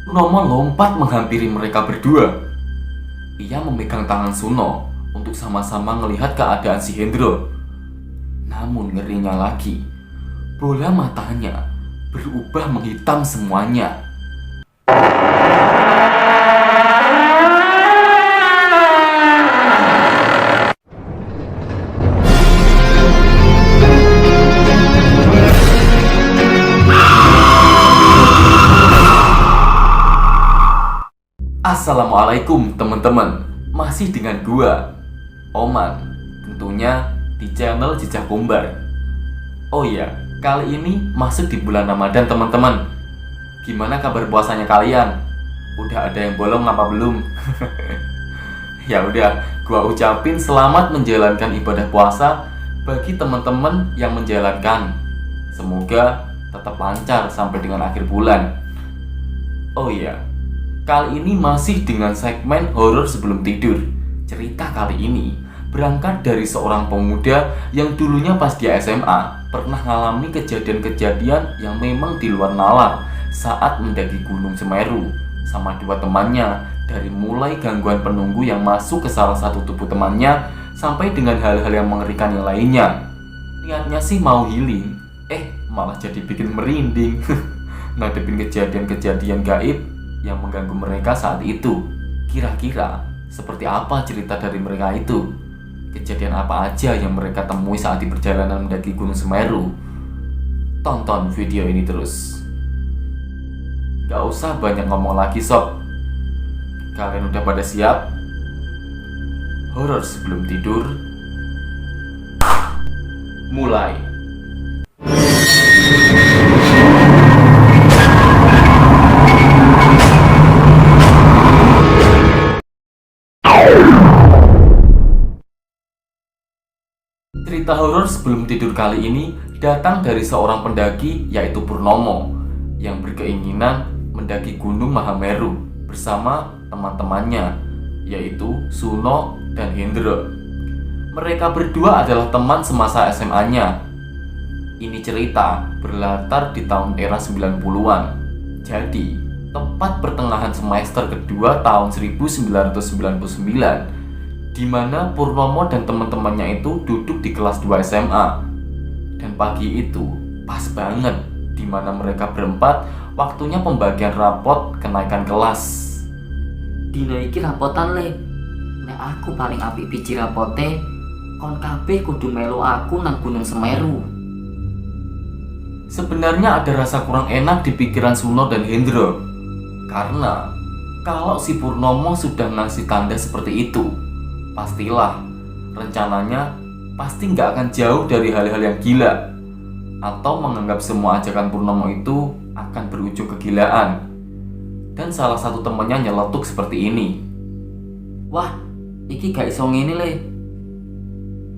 Purnomo lompat menghampiri mereka berdua. Ia memegang tangan Suno untuk sama-sama melihat keadaan si Hendro. Namun ngerinya lagi, bola matanya berubah menghitam semuanya. Assalamualaikum teman-teman, masih dengan gua, Oman, tentunya di channel Jejak Kembar. Oh iya, kali ini masuk di bulan Ramadan teman-teman. Gimana kabar puasanya kalian? Udah ada yang bolong apa belum? Ya udah, gua ucapin selamat menjalankan ibadah puasa bagi teman-teman yang menjalankan. Semoga tetap lancar sampai dengan akhir bulan. Oh iya, kali ini masih dengan segmen horor sebelum tidur. Cerita kali ini berangkat dari seorang pemuda yang dulunya pas di SMA pernah mengalami kejadian-kejadian yang memang di luar nalar saat mendaki Gunung Semeru sama dua temannya, dari mulai gangguan penunggu yang masuk ke salah satu tubuh temannya sampai dengan hal-hal yang mengerikan yang lainnya. Niatnya sih mau healing, malah jadi bikin merinding ngadepin kejadian-kejadian gaib yang mengganggu mereka saat itu. Kira-kira seperti apa cerita dari mereka itu? Kejadian apa aja yang mereka temui saat di perjalanan mendaki Gunung Semeru? Tonton video ini terus. Gak usah banyak ngomong lagi sob. Kalian udah pada siap? Horor sebelum tidur mulai. Cerita horor sebelum tidur kali ini datang dari seorang pendaki, yaitu Purnomo, yang berkeinginan mendaki Gunung Mahameru bersama teman-temannya, yaitu Suno dan Hendro. Mereka berdua adalah teman semasa SMA-nya. Ini cerita berlatar di tahun era 90-an. Jadi, tepat pertengahan semester kedua tahun 1999, di mana Purnomo dan teman-temannya itu duduk di kelas 2 SMA. Dan pagi itu pas banget di mana mereka berempat waktunya pembagian rapot kenaikan kelas. Dino iki rapotan le. Nek aku paling apik biji rapote, kon kabeh kudu melu aku nang Gunung Semeru. Sebenarnya ada rasa kurang enak di pikiran Suno dan Hendro, karena kalau si Purnomo sudah ngasih tanda seperti itu, pastilah rencananya pasti nggak akan jauh dari hal-hal yang gila, atau menganggap semua ajakan Purnomo itu akan berujung kegilaan. Dan salah satu temannya nyeletuk seperti ini. Wah, iki gak iso ngene le.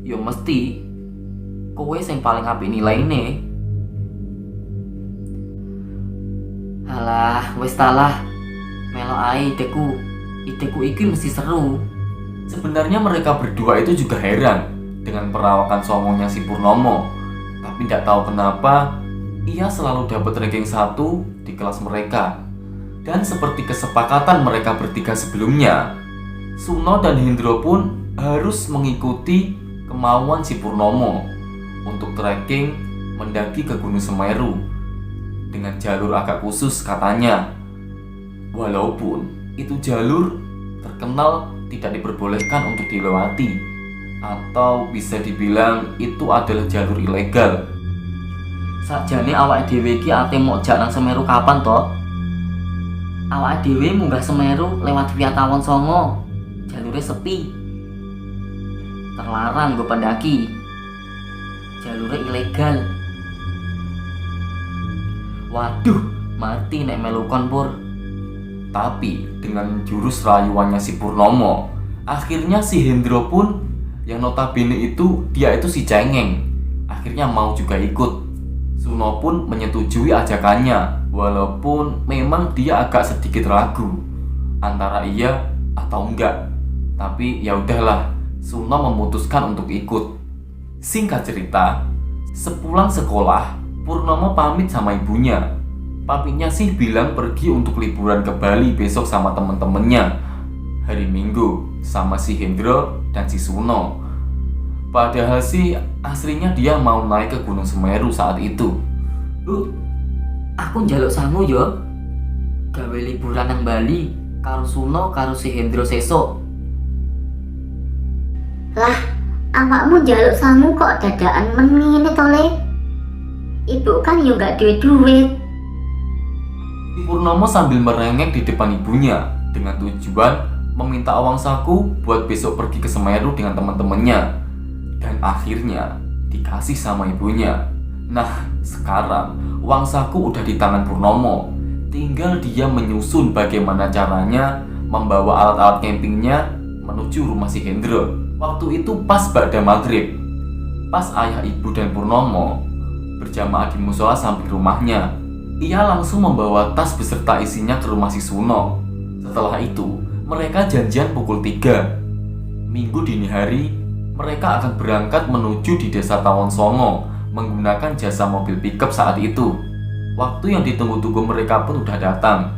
Yo mesti kowe sing paling apik nilaine. Alah, wis talah. Melok ae ideku. Ideku iki mesti seru. Sebenarnya mereka berdua itu juga heran dengan perawakan songongnya si Purnomo. Tapi tidak tahu kenapa ia selalu dapat ranking 1 di kelas mereka. Dan seperti kesepakatan mereka bertiga sebelumnya, Suno dan Hendro pun harus mengikuti kemauan si Purnomo untuk trekking mendaki ke Gunung Semeru dengan jalur agak khusus katanya. Walaupun itu jalur terkenal tidak diperbolehkan untuk dilewati, atau bisa dibilang itu adalah jalur ilegal. Sakjane awake dhewe iki ate mojak nang Semeru kapan toh? Awake dhewe munggah Semeru lewat via Tawon Songo. Jalure sepi. Terlarang nggo pendaki. Jalure ilegal. Waduh, mati nek melu kon Pur. Tapi dengan jurus rayuannya si Purnomo, akhirnya si Hendro pun, yang notabene itu dia itu si cengeng, akhirnya mau juga ikut. Suno pun menyetujui ajakannya, walaupun memang dia agak sedikit ragu antara iya atau enggak. Tapi ya udahlah, Suno memutuskan untuk ikut. Singkat cerita, sepulang sekolah, Purnomo pamit sama ibunya. Papinya sih bilang pergi untuk liburan ke Bali besok sama temen-temennya. Hari Minggu sama si Hendro dan si Suno. Padahal sih aslinya dia mau naik ke Gunung Semeru saat itu. Aku njaluk sangu yo. Gawe liburan nang Bali karo Suno karo si Hendro sesuk. Lah, awakmu njaluk sangu kok dadakan men ngene to, Le? Ibu kan yo gak duwe duit. Purnomo sambil merengek di depan ibunya dengan tujuan meminta uang saku buat besok pergi ke Semeru dengan teman-temannya. Dan akhirnya dikasih sama ibunya. Nah, sekarang uang saku udah di tangan Purnomo. Tinggal dia menyusun bagaimana caranya membawa alat-alat campingnya menuju rumah si Hendro. Waktu itu pas ba'da maghrib. Pas ayah, ibu, dan Purnomo berjamaah di musola samping rumahnya, ia langsung membawa tas beserta isinya ke rumah si Suno. Setelah itu, mereka janjian pukul 3. Minggu dini hari, mereka akan berangkat menuju di desa Tawon Songo menggunakan jasa mobil pickup saat itu. Waktu yang ditunggu-tunggu mereka pun udah datang.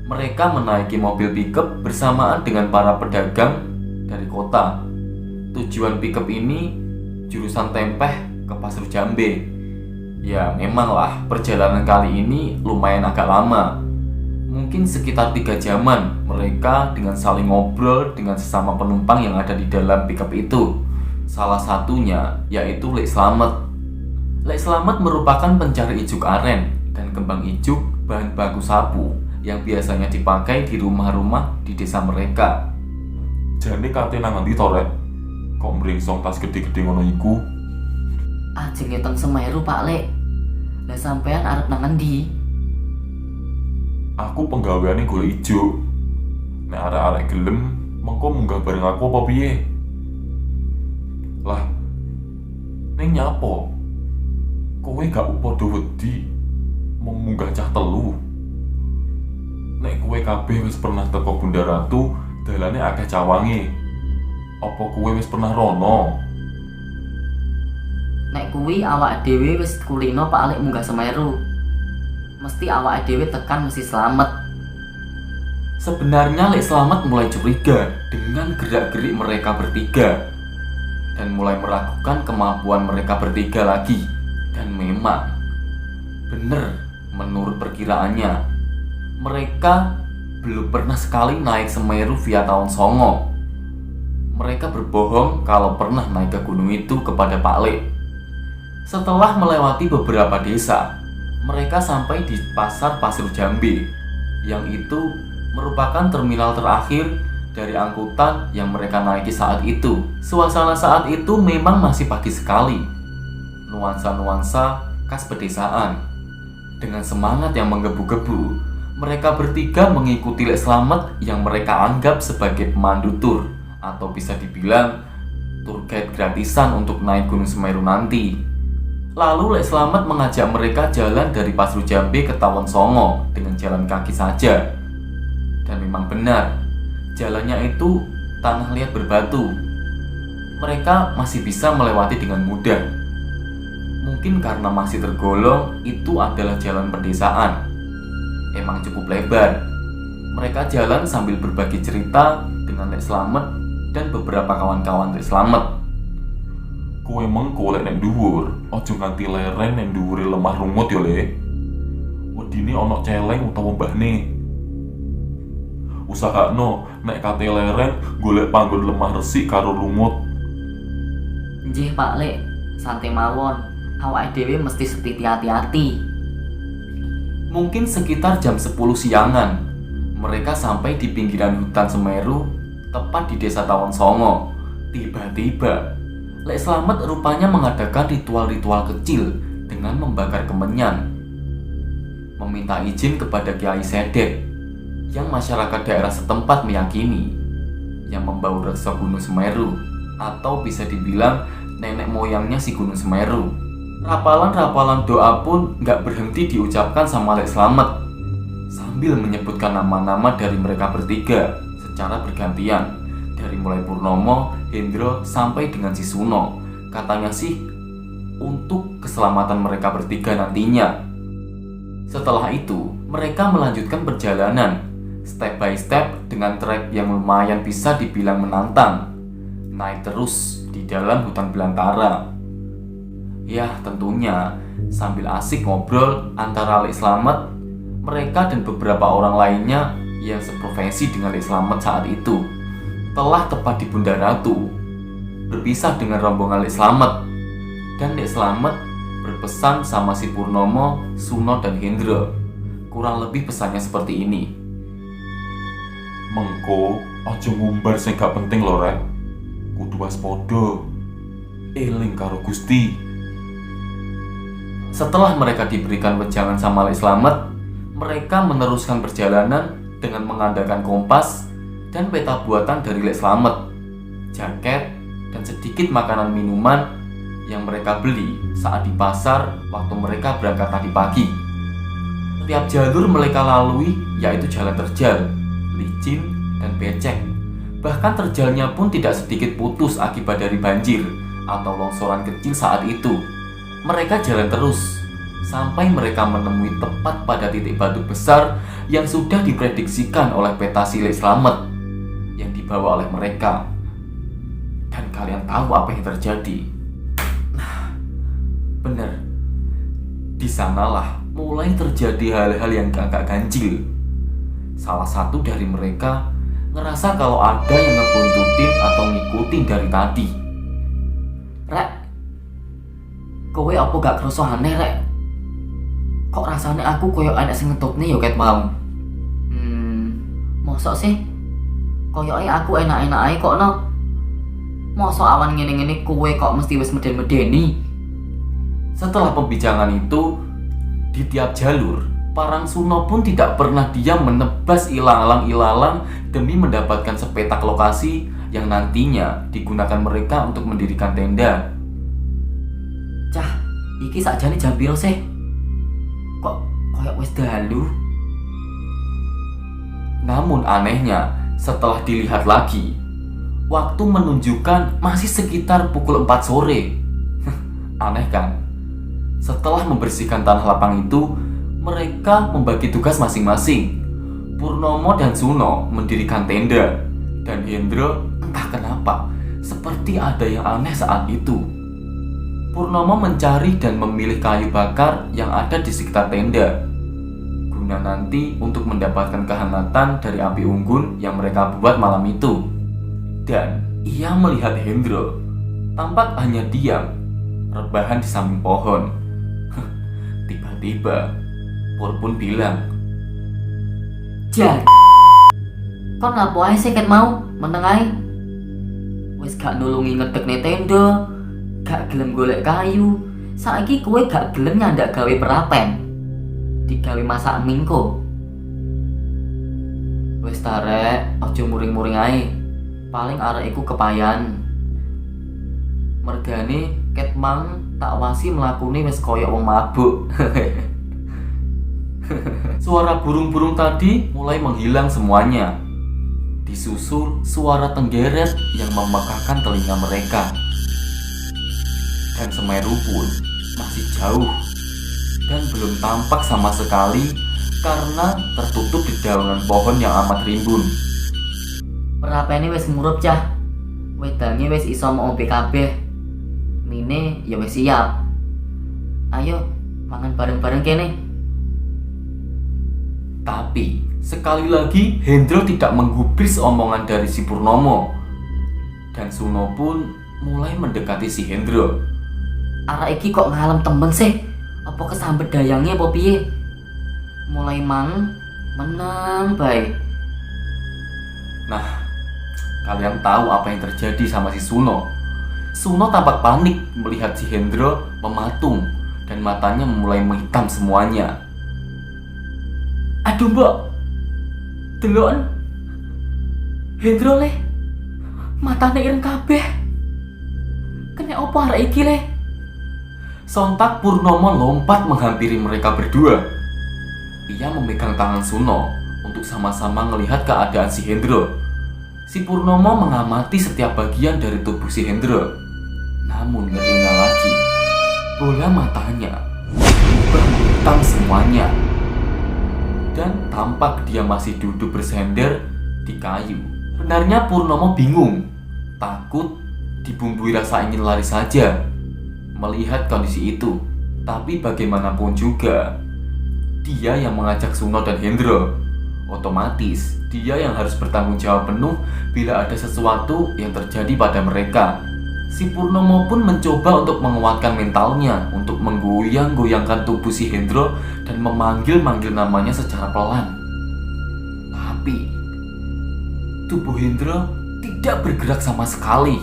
Mereka menaiki mobil pickup bersamaan dengan para pedagang dari kota. Tujuan pickup ini jurusan Tempeh ke Pasru Jambe. Ya memanglah perjalanan kali ini lumayan agak lama. Mungkin sekitar 3 jaman mereka dengan saling ngobrol dengan sesama penumpang yang ada di dalam pickup itu. Salah satunya yaitu Lek Slamet. Lek Slamet merupakan pencari ijuk aren dan kembang ijuk bahan baku sapu yang biasanya dipakai di rumah-rumah di desa mereka. Jane kate nang endi to, Rek? Kok mringsong tas gede-gede ngono iku? Ajeng teng Semeru, Pak Lek. Lah sampean arep nang endi? Aku penggaweane golek ijuk. Nek arek-arek gelem, mengko munggah bareng aku apa piye? Lah, ning nyapo? Kowe gak padha wedi mau munggah cah telu. Nek kowe kabeh wis pernah teko Bunda Ratu, dalane akeh cawange. Apa kowe wis pernah rono? Nek kuwi awake dhewe wis kulino Pak Lek munggah Semeru. Mesti awake dhewe tekan mesti selamat. Sebenarnya Lek Slamet mulai curiga dengan gerak-gerik mereka bertiga dan mulai meragukan kemampuan mereka bertiga lagi. Dan memang bener menurut perkiraannya, mereka belum pernah sekali naik Semeru via Tawon Songo. Mereka berbohong kalau pernah naik ke gunung itu kepada Pak Lek. Setelah melewati beberapa desa, mereka sampai di Pasar Pasru Jambe, yang itu merupakan terminal terakhir dari angkutan yang mereka naiki saat itu. Suasana saat itu memang masih pagi sekali. Nuansa-nuansa khas pedesaan. Dengan semangat yang menggebu-gebu, mereka bertiga mengikuti Lek Slamet yang mereka anggap sebagai pemandu tur, atau bisa dibilang tour guide gratisan untuk naik Gunung Semeru nanti. Lalu Lek Slamet mengajak mereka jalan dari Pasru Jambe ke Tawon Songo dengan jalan kaki saja. Dan memang benar, jalannya itu tanah liat berbatu. Mereka masih bisa melewati dengan mudah. Mungkin karena masih tergolong itu adalah jalan pedesaan. Emang cukup lebar. Mereka jalan sambil berbagi cerita dengan Lek Slamet dan beberapa kawan-kawan Lek Slamet. Kowe mengko lek nek dhuwur, aja nganti leren nek dhuwure lemah rumut yo, Le. Wedine ana celeng utawa mbahne. Usahakno nek kate leren golek panggon lemah resik karo lumut. Nggih Pak Lek, santai mawon. Awake dhewe mesti setiti hati-hati. Mungkin sekitar jam 10 siangan, mereka sampai di pinggiran hutan Semeru, tepat di desa Tawon Songo. Tiba-tiba, Lek Slamet rupanya mengadakan ritual-ritual kecil dengan membakar kemenyan. Meminta izin kepada Kiai Sedek, yang masyarakat daerah setempat meyakini, yang membawa reksa Gunung Semeru, atau bisa dibilang nenek moyangnya si Gunung Semeru. Rapalan-rapalan doa pun gak berhenti diucapkan sama Lek Slamet, sambil menyebutkan nama-nama dari mereka bertiga secara bergantian, dari mulai Purnomo, Hendro, sampai dengan si Suno. Katanya sih untuk keselamatan mereka bertiga nantinya. Setelah itu, mereka melanjutkan perjalanan step by step dengan trek yang lumayan bisa dibilang menantang. Naik terus di dalam hutan belantara. Ya, tentunya sambil asik ngobrol antara Lek Slamet, mereka dan beberapa orang lainnya yang seprofesi dengan Lek Slamet saat itu telah tepat di Bunda Ratu. Berpisah dengan rombongan Lek Slamet, dan Lek Slamet berpesan sama si Purnomo, Suno, dan Hendro. Kurang lebih pesannya seperti ini. Mengko aja ngumbar sing gak penting lho rek. Kudu waspada. Eling karo Gusti. Setelah mereka diberikan wejangan sama Lek Slamet, mereka meneruskan perjalanan dengan mengandalkan kompas dan peta buatan dari Lek Slamet, jaket, dan sedikit makanan minuman yang mereka beli saat di pasar waktu mereka berangkat tadi pagi. Setiap jalur mereka lalui yaitu jalan terjal, licin, dan becek. Bahkan terjalnya pun tidak sedikit putus akibat dari banjir atau longsoran kecil saat itu. Mereka jalan terus sampai mereka menemui tepat pada titik batu besar yang sudah diprediksikan oleh peta si Lek Slamet yang dibawa oleh mereka. Dan kalian tahu apa yang terjadi? Nah, benar. Di sanalah mulai terjadi hal-hal yang agak ganjil. Salah satu dari mereka ngerasa kalau ada yang ngebuntutin atau ngikutin dari tadi. Rek, kowe apa gak kerasa aneh rek? Kok rasanya aku koyo anak sing ngentutne yo ket mau. Mosok sih? Koyoke aku enak-enak ae kok no. Mosok awan ngene-ngene kowe kok mesti wis meden-medeni. Setelah pembicaraan itu, di tiap jalur, Parang Suno pun tidak pernah diam menebas ilalang-ilalang demi mendapatkan sepetak lokasi yang nantinya digunakan mereka untuk mendirikan tenda. Cah, iki sakjane jam piro sih? Kok koyo wis dalu? Namun anehnya, setelah dilihat lagi, waktu menunjukkan masih sekitar pukul 4 sore. Aneh kan? Setelah membersihkan tanah lapang itu, mereka membagi tugas masing-masing. Purnomo dan Suno mendirikan tenda, dan Hendro entah kenapa seperti ada yang aneh saat itu. Purnomo mencari dan memilih kayu bakar yang ada di sekitar tenda, guna nanti untuk mendapatkan kehangatan dari api unggun yang mereka buat malam itu. Dan ia melihat Hendro tampak hanya diam, rebahan di samping pohon. Tiba-tiba Pur pun bilang, Jan, kon lapo ae sih ket mau meneng ae. Wis gak nulungi ngedekne tenda, gak gelem golek kayu. Saiki kowe gak gelem nyandak gawe perapen. Digawe masak mingko. Wis tarek, aja muring-muring ae. Paling arek iku kepayan. Mergane ket mang tak wasi mlakune wis koyo wong mabuk. Suara burung-burung tadi mulai menghilang semuanya, disusul suara tenggeret yang memekakkan telinga mereka. Dan Semeru pun masih jauh dan belum tampak sama sekali karena tertutup dedaunan pohon yang amat rimbun. Perapene wis murup cah. Wedange wis iso ngombe kabeh. Mine ya wis siap. Ayo mangan bareng-bareng kene. Tapi sekali lagi Hendro tidak menggubris omongan dari si Purnomo, dan Suno pun mulai mendekati si Hendro. Arek iki kok ngalem temen sih? Apa kesambet dayangnya apa piye? Mulai menang bae. Nah, kalian tahu apa yang terjadi sama si Suno? Suno tampak panik melihat si Hendro mematung dan matanya mulai menghitam semuanya. Aduh mbok, delon Hendro le, matane ireng kabeh. Kena apa arek iki le? Sontak Purnomo lompat menghampiri mereka berdua. Ia memegang tangan Suno untuk sama-sama melihat keadaan si Hendro. Si Purnomo mengamati setiap bagian dari tubuh si Hendro. Namun ngerinya lagi, bola matanya berubah hitam semuanya. dan tampak dia masih duduk bersender di kayu. Benarnya Purnomo bingung, takut, dibumbui rasa ingin lari saja melihat kondisi itu. Tapi bagaimanapun juga, dia yang mengajak Suno dan Hendro. Otomatis dia yang harus bertanggung jawab penuh bila ada sesuatu yang terjadi pada mereka. Si Purnomo pun mencoba untuk menguatkan mentalnya, untuk menggoyang-goyangkan tubuh si Hendro dan memanggil-manggil namanya secara pelan. Tapi tubuh Hendro tidak bergerak sama sekali.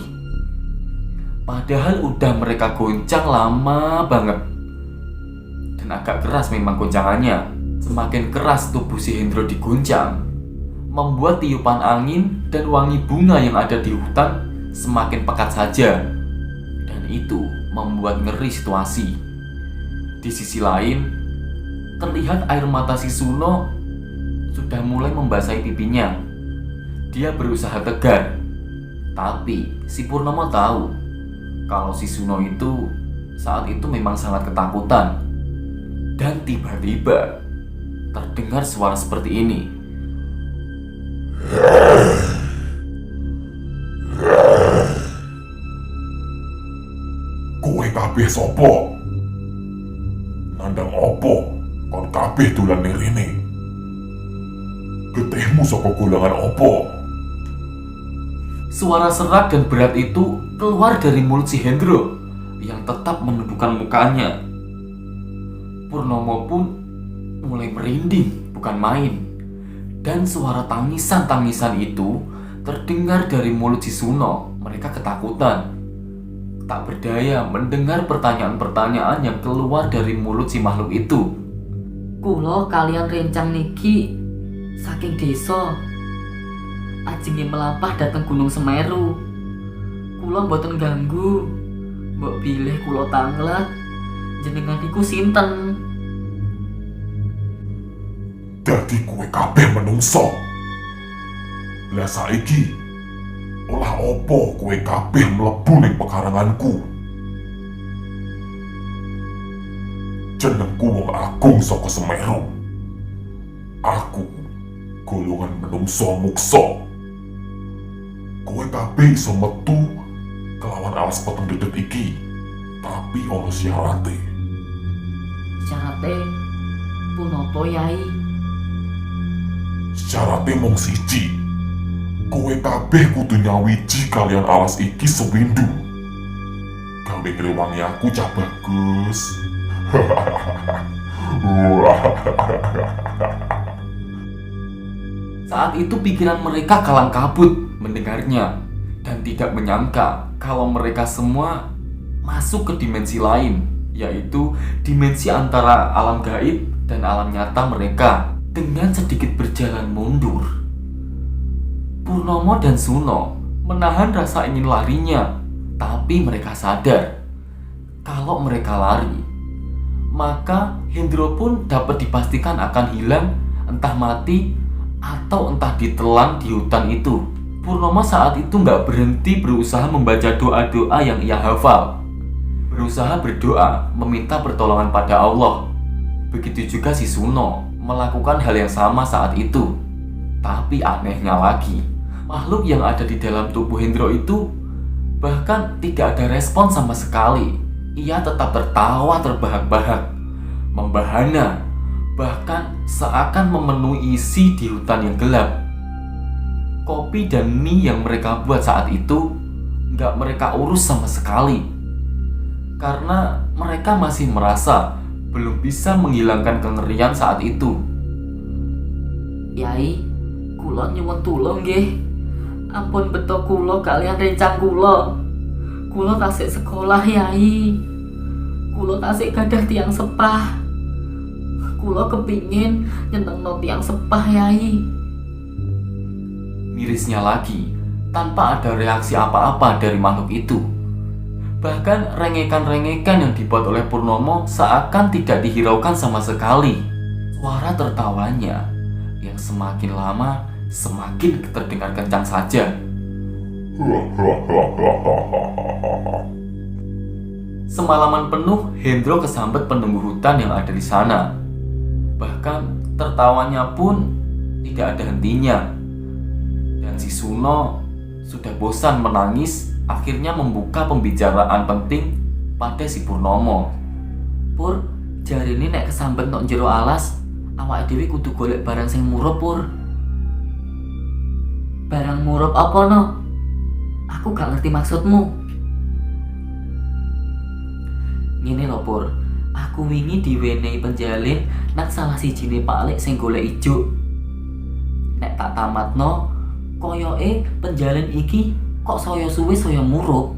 Padahal udah mereka goncang lama banget. Dan agak keras memang goncangannya. Semakin keras tubuh si Hendro diguncang, membuat tiupan angin dan wangi bunga yang ada di hutan semakin pekat saja. Dan itu membuat ngeri situasi. Di sisi lain, terlihat air mata si Suno sudah mulai membasahi pipinya. Dia berusaha tegar, tapi si Purnomo tahu kalau si Suno itu saat itu memang sangat ketakutan. Dan tiba-tiba terdengar suara seperti ini. Kowe kabeh sopo? Nandang opo? Kon kabeh dolan ning rene. Getihmu saka golongan opo? Suara serak dan berat itu keluar dari mulut si Hendro yang tetap menundukkan mukanya. Purnomo pun mulai merinding, bukan main. Dan suara tangisan-tangisan itu terdengar dari mulut si Suno. Mereka ketakutan, tak berdaya mendengar pertanyaan-pertanyaan yang keluar dari mulut si makhluk itu. Kulo kalian rencang niki saking desa ajenge melampah dateng Gunung Semeru. Kulo mboten ganggu. Mbok bilih kulo tanglet. Jenengan iku sinten? Dadi kowe kabeh menungso. Lah saiki olah opo kowe kabeh mlebu ning pekaranganku? Jenengku wong agung saka Semeru. Aku golongan menungso muksa. Kowe kabeh iso metu kelawan alas peteng dedet iki, tapi ono syarate. Syarate punapa Yai? Syarate mung siji. Kowe kabeh kudu nyawiji kalian alas iki sewindu. Gawe ngrewangi aku cah bagus. Saat itu pikiran mereka kalang kabut mendengarnya dan tidak menyangka kalau mereka semua masuk ke dimensi lain, yaitu dimensi antara alam gaib dan alam nyata mereka. Dengan sedikit berjalan mundur, Purnomo dan Suno menahan rasa ingin larinya, tapi mereka sadar kalau mereka lari, maka Hendro pun dapat dipastikan akan hilang, entah mati atau entah ditelan di hutan itu. Purnomo saat itu nggak berhenti berusaha membaca doa-doa yang ia hafal, berusaha berdoa meminta pertolongan pada Allah. Begitu juga si Suno melakukan hal yang sama saat itu. Tapi anehnya lagi, makhluk yang ada di dalam tubuh Hendro itu bahkan tidak ada respon sama sekali. Ia tetap tertawa terbahak-bahak, membahana, bahkan seakan memenuhi isi di hutan yang gelap. Kopi dan mie yang mereka buat saat itu nggak mereka urus sama sekali, karena mereka masih merasa belum bisa menghilangkan kengerian saat itu. Yai, kula nyuwun tulung nggih. Ampun beto kula kalian rencang kula. Kula tasik sekolah Yai. Kula tasik gadah tiang sepah. Kula kepingin nyenengno tiang sepah Yai. Mirisnya lagi, tanpa ada reaksi apa-apa dari makhluk itu. Bahkan rengekan-rengekan yang dibuat oleh Purnomo seakan tidak dihiraukan sama sekali. Suara tertawanya yang semakin lama semakin terdengar kencang saja. Semalaman penuh Hendro kesambet penunggu hutan yang ada di sana. Bahkan Tertawanya pun tidak ada hentinya. Dan si Suno sudah bosan menangis, akhirnya membuka pembicaraan penting pada si Purnomo. Pur, jari ini nek kesambet nok jero alas, awake dhewe kudu golek barang sing murup, Pur. Barang murup apa no? Aku gak ngerti maksudmu. Ngene lho, Pur. Aku wingi diwenehi penjalin nang salah sijine Pak Lek sing golek ijuk. Nek tak tamatno, koyoke penjalin iki kok saya suwe saya murup.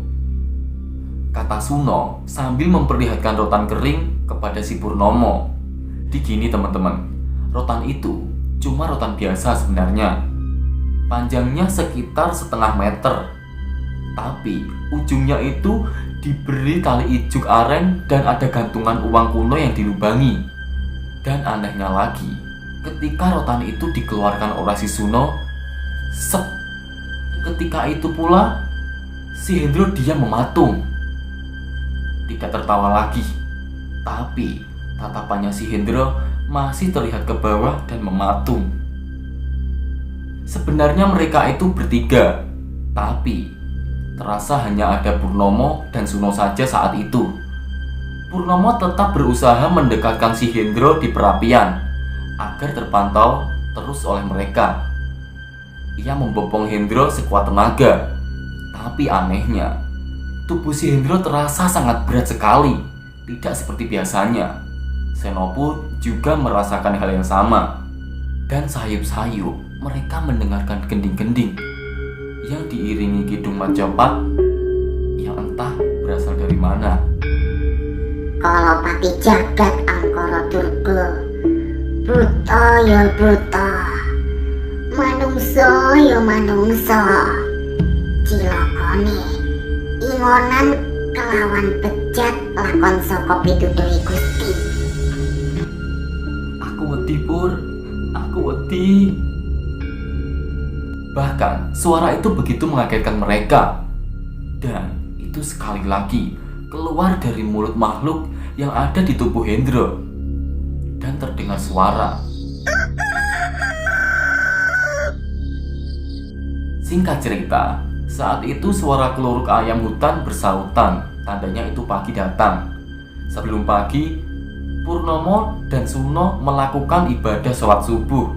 Kata Suno sambil memperlihatkan rotan kering kepada si Purnomo. Di gini teman-teman, rotan itu cuma rotan biasa sebenarnya. Panjangnya sekitar setengah meter. Tapi ujungnya itu diberi tali ijuk aren dan ada gantungan uang kuno yang dilubangi. Dan anehnya lagi, ketika rotan itu dikeluarkan oleh si Suno, set. Ketika itu pula si Hendro diam mematung. Tidak tertawa lagi, tapi tatapannya si Hendro masih terlihat ke bawah dan mematung. Sebenarnya mereka itu bertiga, tapi terasa hanya ada Purnomo dan Suno saja saat itu. Purnomo tetap berusaha mendekatkan si Hendro di perapian agar terpantau terus oleh mereka. Ia membopong Hendro sekuat tenaga, tapi anehnya tubuh si Hendro terasa sangat berat sekali, tidak seperti biasanya. Seno pun juga merasakan hal yang sama. Dan sayup-sayup mereka mendengarkan gending-gending yang diiringi kidung Majapahit yang entah berasal dari mana. Kalau pati jagat angkara durga, buta ya buta, manungsa ya manungsa, cilakane ingonan kelawan bejat lakon saka pituduhe Gusti. Aku wedi, Pur. Aku wedi. Bahkan suara itu begitu mengagetkan mereka. Dan itu sekali lagi keluar dari mulut makhluk yang ada di tubuh Hendro. Dan terdengar suara. Singkat cerita, saat itu suara keluruk ayam hutan bersautan, tandanya itu pagi datang. Sebelum pagi, Purnomo dan Suno melakukan ibadah sholat subuh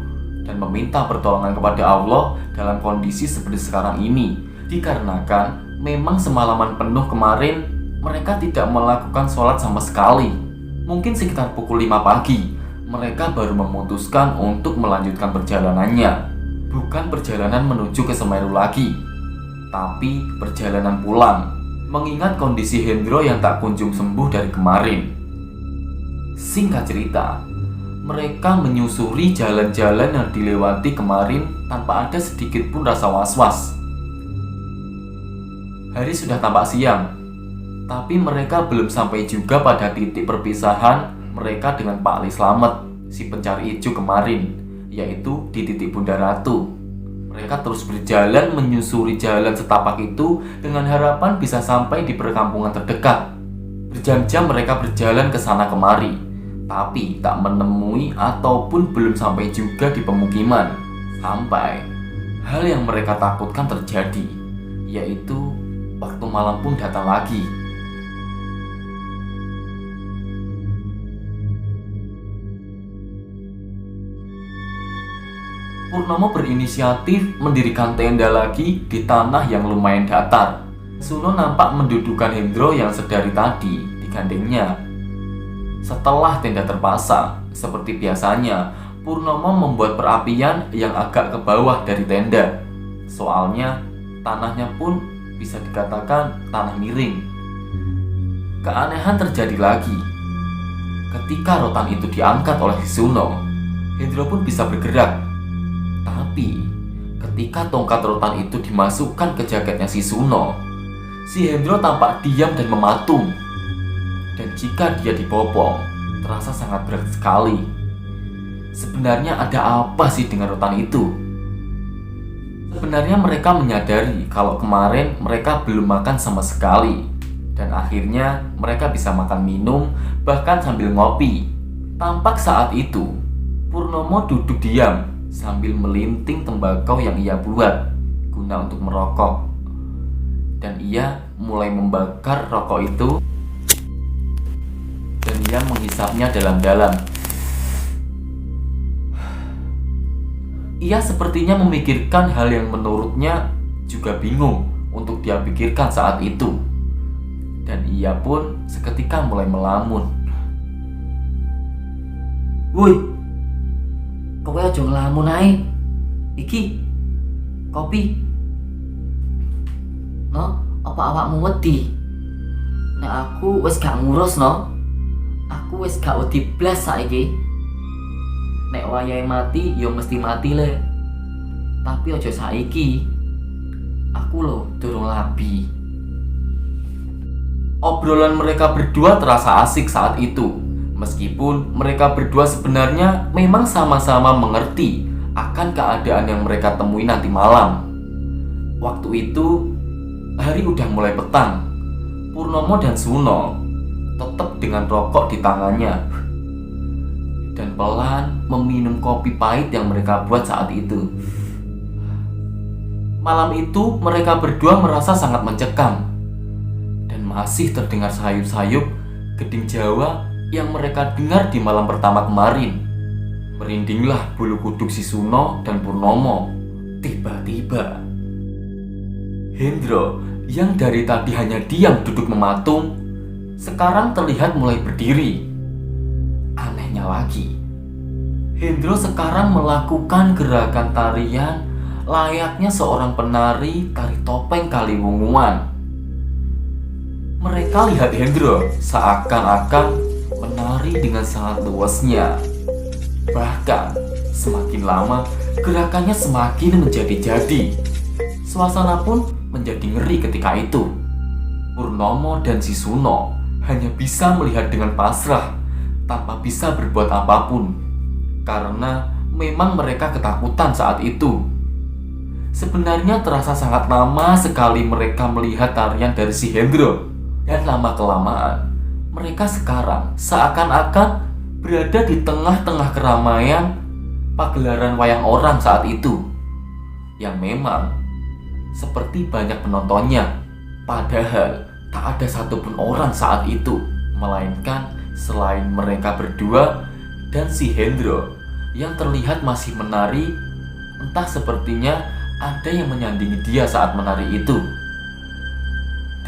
dan meminta pertolongan kepada Allah dalam kondisi seperti sekarang ini. Dikarenakan memang semalaman penuh kemarin mereka tidak melakukan sholat sama sekali. Mungkin sekitar pukul 5 pagi mereka baru memutuskan untuk melanjutkan perjalanannya. Bukan perjalanan menuju ke Semeru lagi, tapi perjalanan pulang, mengingat kondisi Hendro yang tak kunjung sembuh dari kemarin. Singkat cerita, mereka menyusuri jalan-jalan yang dilewati kemarin tanpa ada sedikit pun rasa was-was. Hari sudah tampak siang, tapi mereka belum sampai juga pada titik perpisahan mereka dengan Pak Ali Slamet, si pencari ijuk kemarin, yaitu di titik Bunda Ratu. Mereka terus berjalan menyusuri jalan setapak itu dengan harapan bisa sampai di perkampungan terdekat. Berjam-jam mereka berjalan ke sana kemari, tapi tak menemui ataupun belum sampai juga di pemukiman. Sampai hal yang mereka takutkan terjadi, yaitu waktu malam pun datang lagi. Purnomo berinisiatif mendirikan tenda lagi di tanah yang lumayan datar. Suno nampak mendudukan Hendro yang sedari tadi digandengnya. Setelah tenda terpasang, seperti biasanya, Purnomo membuat perapian yang agak ke bawah dari tenda. Soalnya, tanahnya pun bisa dikatakan tanah miring. Keanehan terjadi lagi. Ketika rotan itu diangkat oleh Suno, Hendro pun bisa bergerak. Tapi, ketika tongkat rotan itu dimasukkan ke jaketnya si Suno, si Hendro tampak diam dan mematung. Dan jika dia dibopong, terasa sangat berat sekali. Sebenarnya ada apa sih dengan rotan itu? Sebenarnya mereka menyadari kalau kemarin mereka belum makan sama sekali. Dan akhirnya mereka bisa makan minum, bahkan sambil ngopi. Tampak saat itu, Purnomo duduk diam sambil melinting tembakau yang ia buat guna untuk merokok. Dan ia mulai membakar rokok itu dan ia menghisapnya dalam-dalam. Ia sepertinya memikirkan hal yang menurutnya juga bingung untuk dia pikirkan saat itu. Dan ia pun seketika mulai melamun. Woi, kowe aja ngelamun ae. Iki kopi. No, apa awakmu wedi? Nek aku wis gak ngurus no. Aku wis gak wedi blas saiki. Nek wayahe mati, yo mesti mati le. Tapi aja saiki. Aku lho durung labi. Obrolan mereka berdua terasa asik saat itu. Meskipun mereka berdua sebenarnya memang sama-sama mengerti akan keadaan yang mereka temui nanti malam. Waktu itu hari udah mulai petang. Purnomo dan Suno tetap dengan rokok di tangannya dan pelan meminum kopi pahit yang mereka buat saat itu. Malam itu mereka berdua merasa sangat mencekam dan masih terdengar sayup-sayup geding Jawa yang mereka dengar di malam pertama kemarin. Merindinglah bulu kuduk si Suno dan Purnomo. Tiba-tiba Hendro yang dari tadi hanya diam duduk mematung sekarang terlihat mulai berdiri. Anehnya lagi, Hendro sekarang melakukan gerakan tarian layaknya seorang penari tari topeng Kaliwunguan. Mereka lihat Hendro seakan-akan menari dengan sangat luasnya. Bahkan semakin lama gerakannya semakin menjadi-jadi. Suasana pun menjadi ngeri ketika itu. Purnomo dan si Suno hanya bisa melihat dengan pasrah tanpa bisa berbuat apapun karena memang mereka ketakutan saat itu. Sebenarnya terasa sangat lama sekali mereka melihat tarian dari si Hendro. Dan lama-kelamaan mereka sekarang seakan-akan berada di tengah-tengah keramaian pagelaran wayang orang saat itu, yang memang seperti banyak penontonnya. Padahal tak ada satupun orang saat itu, melainkan selain mereka berdua dan si Hendro yang terlihat masih menari. Entah sepertinya ada yang menyandingi dia saat menari itu.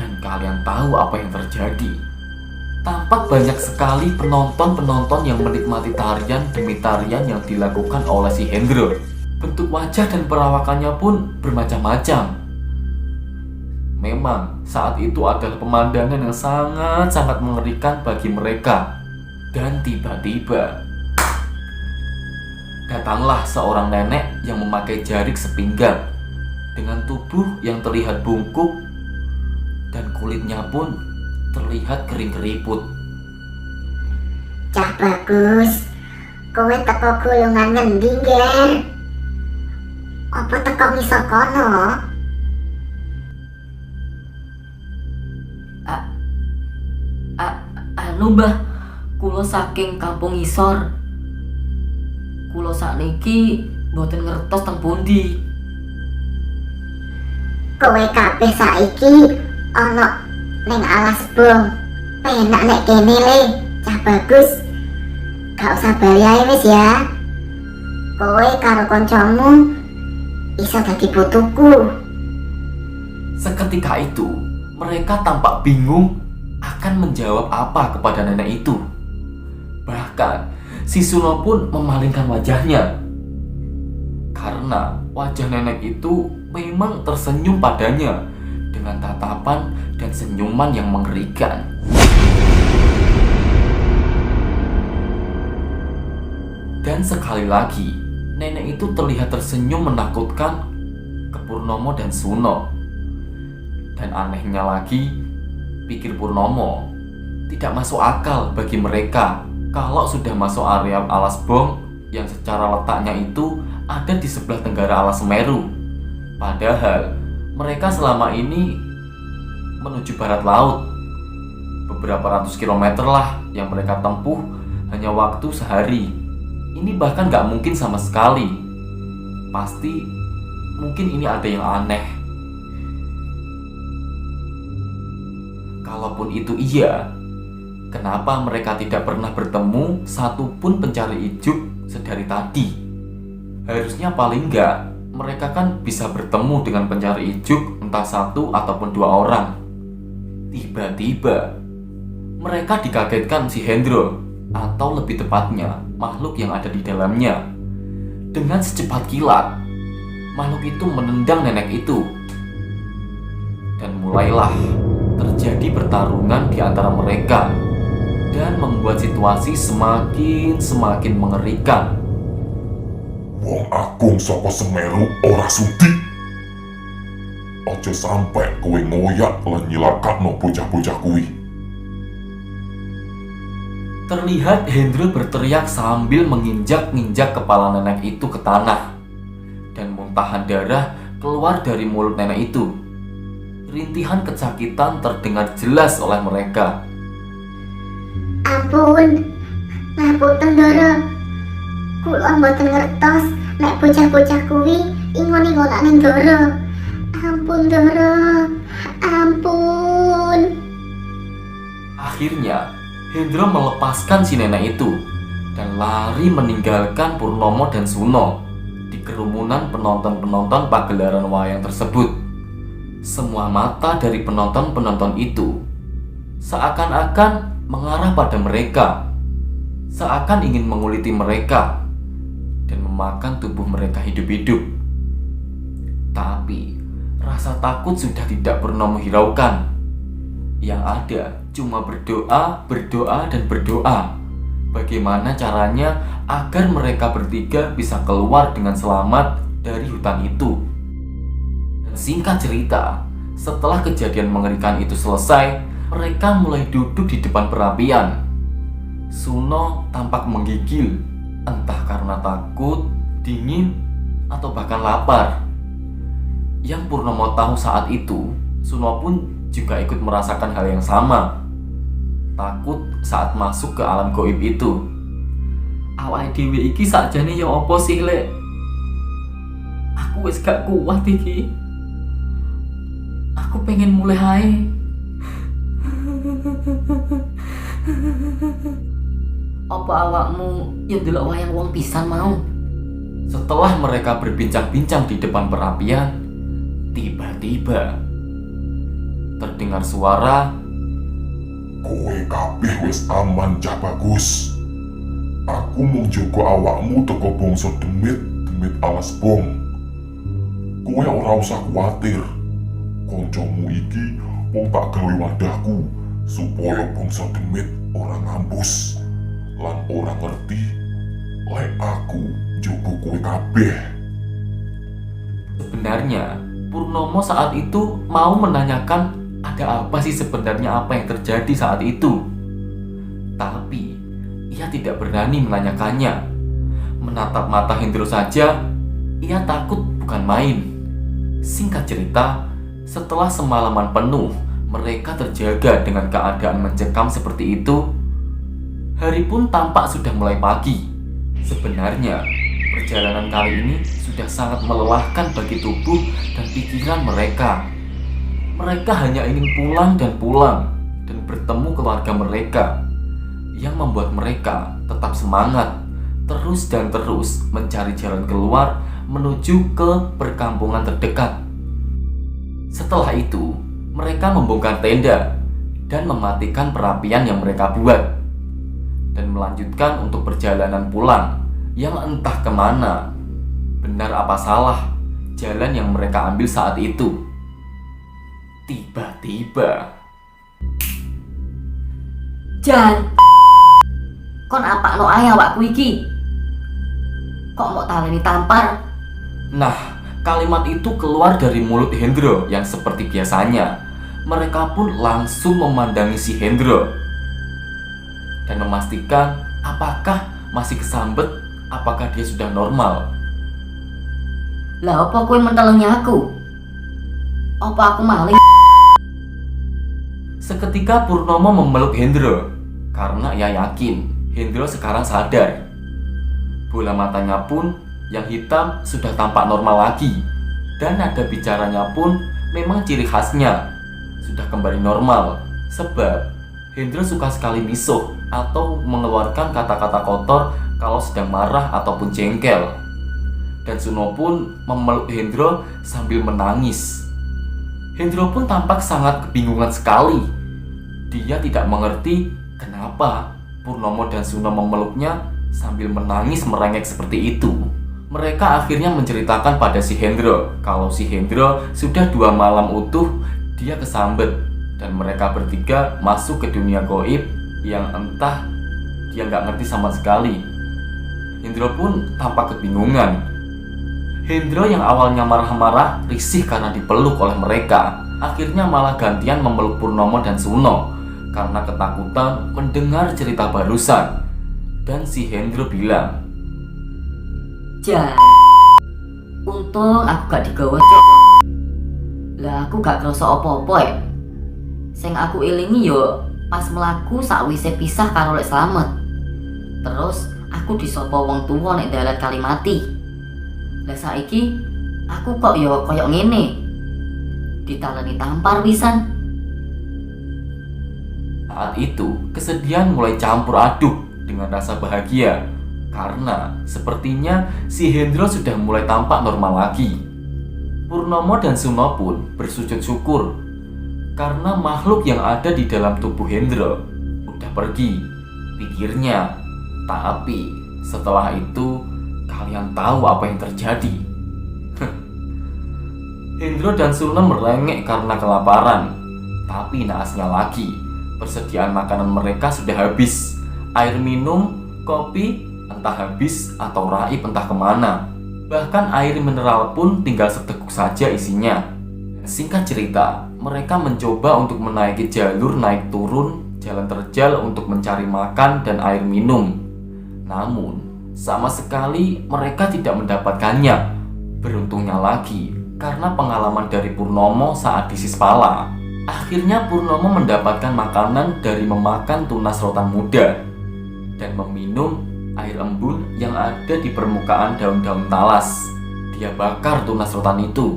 Dan kalian tahu apa yang terjadi? Tampak banyak sekali penonton-penonton yang menikmati tarian demi tarian yang dilakukan oleh si Hendro. Bentuk wajah dan perawakannya pun bermacam-macam. Memang saat itu adalah pemandangan yang sangat-sangat mengerikan bagi mereka. Dan tiba-tiba datanglah seorang nenek yang memakai jarik sepinggang dengan tubuh yang terlihat bungkuk dan kulitnya pun terlihat kering keriput. Cah bagus, kowe teko golongan ngendi ngen? Apa teko ngisor kono? Anu mbah, kulo saking kampung ngisor. Kulo sakniki mboten ngertos teng pundi. Kowe kabeh saiki ana ning alas bong. Penak nek kene le, cah bagus. Gak usah bali ae wis ya. Kowe karo kancamu iso dadi putuku. Seketika itu mereka tampak bingung akan menjawab apa kepada nenek itu. Bahkan si Suno pun memalingkan wajahnya karena wajah nenek itu memang tersenyum padanya dengan tatapan dan senyuman yang mengerikan. Dan sekali lagi nenek itu terlihat tersenyum menakutkan ke Purnomo dan Suno. Dan anehnya lagi, pikir Purnomo, tidak masuk akal bagi mereka kalau sudah masuk area alas bong yang secara letaknya itu ada di sebelah tenggara alas Semeru. Padahal mereka selama ini menuju barat laut. Beberapa ratus kilometer lah yang mereka tempuh hanya waktu sehari. Ini bahkan gak mungkin sama sekali. Pasti mungkin ini ada yang aneh. Kalaupun itu iya, kenapa mereka tidak pernah bertemu satupun pencari ijuk sedari tadi? Harusnya paling enggak mereka kan bisa bertemu dengan pencari ijuk entah satu ataupun dua orang. Tiba-tiba mereka dikagetkan si Hendro, atau lebih tepatnya makhluk yang ada di dalamnya. Dengan secepat kilat, makhluk itu menendang nenek itu. Dan mulailah terjadi pertarungan di antara mereka dan membuat situasi semakin mengerikan. Wong agung saka Semeru ora sudi. Ojo sampai kowe ngoyak lan nyilakakno bocah-bocah kuwi. Terlihat Hendro berteriak sambil menginjak-injak kepala nenek itu ke tanah. Dan muntahan darah keluar dari mulut nenek itu. Rintihan kesakitan terdengar jelas oleh mereka. Ampun, ngapunten Ndara. Kula mboten ngertos nek bocah-bocah kuwi ingon-ingonan Ndara. Ampun Ndara, ampun. Akhirnya Hendro melepaskan si nenek itu dan lari meninggalkan Purnomo dan Suno di kerumunan penonton-penonton pagelaran wayang tersebut. Semua mata dari penonton-penonton itu seakan-akan mengarah pada mereka, seakan ingin menguliti mereka dan memakan tubuh mereka hidup-hidup. Tapi rasa takut sudah tidak pernah menghiraukan. Yang ada cuma berdoa, dan berdoa. Bagaimana caranya agar mereka bertiga bisa keluar dengan selamat dari hutan itu. Dan singkat cerita, setelah kejadian mengerikan itu selesai, mereka mulai duduk di depan perapian. Suno tampak menggigil, entah karena takut, dingin, atau bahkan lapar. Yang Purnomo tahu saat itu, Suno pun juga ikut merasakan hal yang sama. Takut saat masuk ke alam gaib itu. Awake dhewe iki sakjane ya apa sih, Lek? Aku wis gak kuat iki. Aku pengen mulai hae. Apa awakmu ya delok wayang wong pisan mau? Setelah mereka berbincang-bincang di depan perapian, tiba-tiba terdengar suara, Kowe kabeh wis aman cah bagus. Aku mung jaga awakmu teko bangsa demit alas bong. Kowe ora usah kuwatir. Kancamu iki mung tak gawe wadahku supaya bangsa demit ora ngambus lan ora ngerti lek aku jaga kowe kabeh. sebenarnya Purnomo saat itu mau menanyakan ada apa sih sebenarnya apa yang terjadi saat itu. Tapi ia tidak berani menanyakannya. Menatap mata Hendro saja, ia takut bukan main. Singkat cerita, setelah semalaman penuh mereka terjaga dengan keadaan mencekam seperti itu, hari pun tampak sudah mulai pagi. Sebenarnya perjalanan kali ini sudah sangat melelahkan bagi tubuh dan pikiran mereka. Mereka hanya ingin pulang dan bertemu keluarga mereka, yang membuat mereka tetap semangat terus mencari jalan keluar menuju ke perkampungan terdekat. Setelah itu, mereka membongkar tenda dan mematikan perapian yang mereka buat dan melanjutkan untuk perjalanan pulang yang entah kemana. Benar apa salah jalan yang mereka ambil saat itu. Tiba-tiba Jan, kon apa no ayah awakku iki? Kok mau taleni tampar? Nah, kalimat itu keluar dari mulut Hendro yang seperti biasanya. Mereka pun langsung memandangi si Hendro dan memastikan apakah masih kesambet, apakah dia sudah normal. Lah apa kowe mentelengi aku? Apa aku maling? Seketika Purnomo memeluk Hendro karena ia yakin Hendro sekarang sadar. Bola matanya pun yang hitam sudah tampak normal lagi. Dan nada bicaranya pun memang ciri khasnya sudah kembali normal. Sebab Hendro suka sekali misuh atau mengeluarkan kata-kata kotor kalau sedang marah ataupun jengkel. Dan Suno pun memeluk Hendro sambil menangis. Hendro pun tampak sangat kebingungan sekali. Dia tidak mengerti kenapa Purnomo dan Suno memeluknya sambil menangis merengek seperti itu. Mereka akhirnya menceritakan pada si Hendro kalau si Hendro sudah 2 malam utuh dia kesambet dan mereka bertiga masuk ke dunia gaib yang entah dia nggak ngerti sama sekali. Hendro pun tampak kebingungan. Hendro yang awalnya marah-marah risih karena dipeluk oleh mereka, akhirnya malah gantian memeluk Purnomo dan Suno karena ketakutan mendengar cerita barusan. Dan si Hendro bilang, Jan, untung aku gak digawa cok. Lah aku gak kerasa apa-apa ya. Sing aku ilingi yo pas melaku sakwise pisah karo Lek Slamet. Terus aku disopo wong tuwa nek dalan Kalimati. Lah saiki aku kok yo koyok ngene. Ditaleni tampar pisan. saat itu kesedihan mulai campur aduk dengan rasa bahagia. Karena sepertinya si Hendro sudah mulai tampak normal lagi. Purnomo dan Suno pun bersujud syukur karena makhluk yang ada di dalam tubuh Hendro udah pergi, pikirnya. Tapi setelah itu kalian tahu apa yang terjadi. Hendro dan Suno merengek karena kelaparan. Tapi naasnya lagi, persediaan makanan mereka sudah habis. Air minum, kopi entah habis atau raib entah kemana. Bahkan air mineral pun tinggal seteguk saja isinya. Singkat cerita, mereka mencoba untuk menaiki jalur naik turun, jalan terjal untuk mencari makan dan air minum. Namun, sama sekali mereka tidak mendapatkannya. Beruntungnya lagi, karena pengalaman dari Purnomo saat di Sispala. Akhirnya Purnomo mendapatkan makanan dari memakan tunas rotan muda dan meminum air embun yang ada di permukaan daun-daun talas. Dia bakar tunas rotan itu.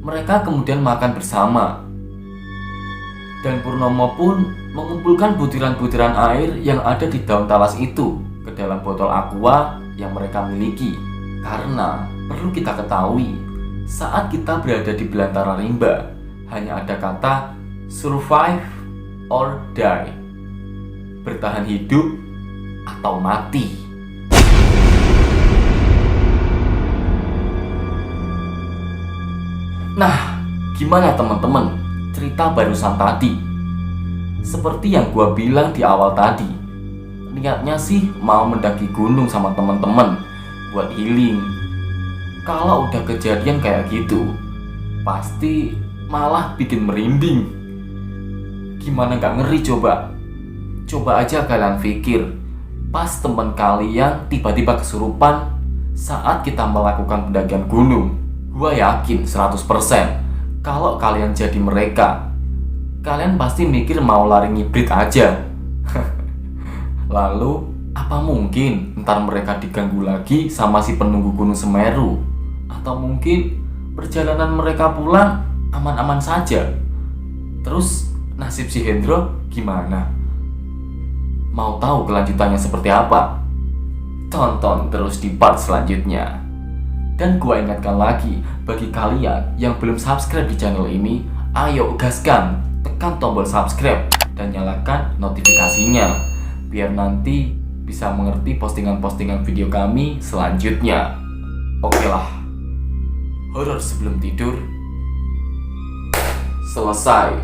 Mereka kemudian makan bersama. Dan Purnomo pun mengumpulkan butiran-butiran air yang ada di daun talas itu ke dalam botol aqua yang mereka miliki. Karena perlu kita ketahui, saat kita berada di belantara rimba, hanya ada kata survive or die, bertahan hidup atau mati. Nah, gimana teman-teman cerita barusan tadi? Seperti yang gua bilang di awal tadi, niatnya sih mau mendaki gunung sama teman-teman buat healing. Kalau udah kejadian kayak gitu, pasti malah bikin merinding. Gimana gak ngeri coba? Coba aja kalian pikir, pas teman kalian tiba-tiba kesurupan saat kita melakukan pendakian gunung. Gua yakin 100% kalau kalian jadi mereka, kalian pasti mikir mau lari ngibrit aja. Lalu, apa mungkin ntar mereka diganggu lagi sama si penunggu Gunung Semeru? Atau mungkin perjalanan mereka pulang aman-aman saja? Terus nasib si Hendro gimana? Mau tahu kelanjutannya seperti apa? Tonton terus di part selanjutnya. Dan gua ingatkan lagi, bagi kalian yang belum subscribe di channel ini, ayo gaskan, tekan tombol subscribe dan nyalakan notifikasinya biar nanti bisa mengerti postingan-postingan video kami selanjutnya. Oke lah, horor sebelum tidur selesai.